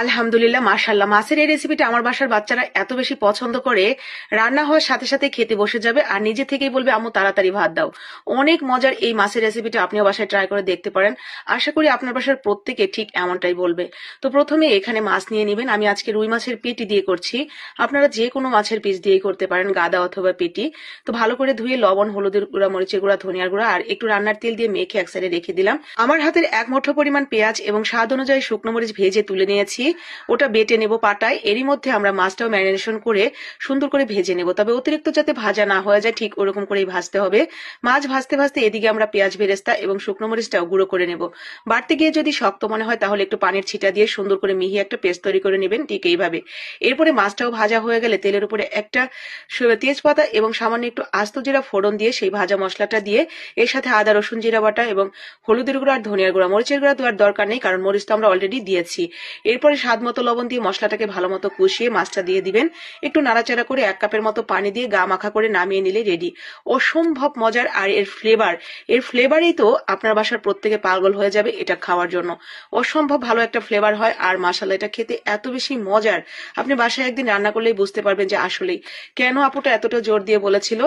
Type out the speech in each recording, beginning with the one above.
আলহামদুলিল্লাহ, মাশাআল্লাহ। মাছের এই রেসিপিটা আমার বাসার বাচ্চারা এত বেশি পছন্দ করে, রান্না হওয়ার সাথে সাথে খেতে বসে যাবে আর নিজে থেকেই বলবে আম্মু তাড়াতাড়ি ভাত দাও। অনেক মজার এই মাছের রেসিপিটা আপনিও বাসায় ট্রাই করে দেখতে পারেন। আশা করি আপনার বাসার প্রত্যেকে ঠিক এমনটাই বলবে। তো প্রথমে এখানে মাছ নিয়ে নেবেন। আমি আজকে রুই মাছের পেটি দিয়ে করছি। আপনারা যে কোনো মাছের পিস দিয়েই করতে পারেন, গাদা অথবা পেটি। তো ভালো করে ধুয়ে লবণ, হলুদের গুঁড়া, মরিচের গুঁড়া, ধনিয়ার গুঁড়া আর একটু রান্নার তেল দিয়ে মেখে এক সাইডে রেখে দিলাম। আমার হাতের এক মুঠো পরিমাণ পেঁয়াজ এবং স্বাদ অনুযায়ী শুকনো মরিচ ভেজে তুলে নিয়েছি। ওটা বেটে নেব পাটায়। এরই মধ্যে আমরা মাছটাও ম্যারিনেশন করে সুন্দর করে ভেজে নেব, তবে অতিরিক্ত যাতে ভাজা না হয়ে যায় ঠিক ওরকম করেই ভাজতে হবে। মাছ ভাজতে ভাজতে এদিকে আমরা পেঁয়াজ বেরেস্তা এবং শুকনো মরিচটাও গুঁড়ো করে নেব। বাড়তে গিয়ে যদি শক্ত মনে হয় তাহলে একটু পানির ছিটা দিয়ে সুন্দর করে মিহি একটা পেস্ট তৈরি করে নেবেন, ঠিক এইভাবে। এরপরে মাছটাও ভাজা হয়ে গেলে তেলের উপরে একটা তেজপাতা এবং সামান্য একটু আস্ত জিরা ফোড়ন দিয়ে সেই ভাজা মশলাটা দিয়ে এর সাথে আদা রসুন জিরা বাটা এবং হলুদের গুঁড়া আর ধনিয়ার গুঁড়া, মরিচের গুঁড়া দেওয়ার দরকার নেই কারণ মরিচ তো আমরা অলরেডি দিয়েছি। এরপরে স্বাদ মতো লবণ দিয়ে মশলাটাকে ভালো মতো কষিয়ে মাছটা দিয়ে দিবেন। একটু নাড়াচাড়া করে 1 কাপের মতো পানি দিয়ে গা মাখা করে নামিয়ে নিলে রেডি। অসম্ভব মজার, আর এর ফ্লেভারেই তো আপনার বাসার প্রত্যেকে পাগল হয়ে যাবে এটা খাওয়ার জন্য। অসম্ভব ভালো একটা ফ্লেভার হয় আর মাশাআল্লাহ এটা খেতে এত বেশি মজার, আপনি বাসায় একদিন রান্না করলেই বুঝতে পারবেন যে আসলেই কেন আপুটা এতটা জোর দিয়ে বলেছিল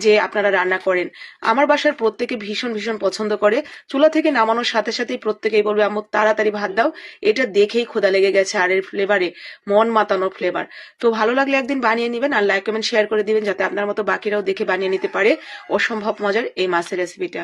যে আপনারা রান্না করেন। আমার বাসার প্রত্যেকে ভীষণ ভীষণ পছন্দ করে। চুলা থেকে নামানোর সাথে সাথেই প্রত্যেকেই বলবে আম্মু তাড়াতাড়ি ভাত দাও। এটা দেখেই ক্ষুধা লেগে গেছে, আর এর ফ্লেভারে মন মাতানো ফ্লেভার। তো ভালো লাগলে একদিন বানিয়ে নেবেন আর লাইক কমেন্ট শেয়ার করে দিবেন যাতে আপনার মতো বাকিরাও দেখে বানিয়ে নিতে পারে অসম্ভব মজার এই মাছের রেসিপিটা।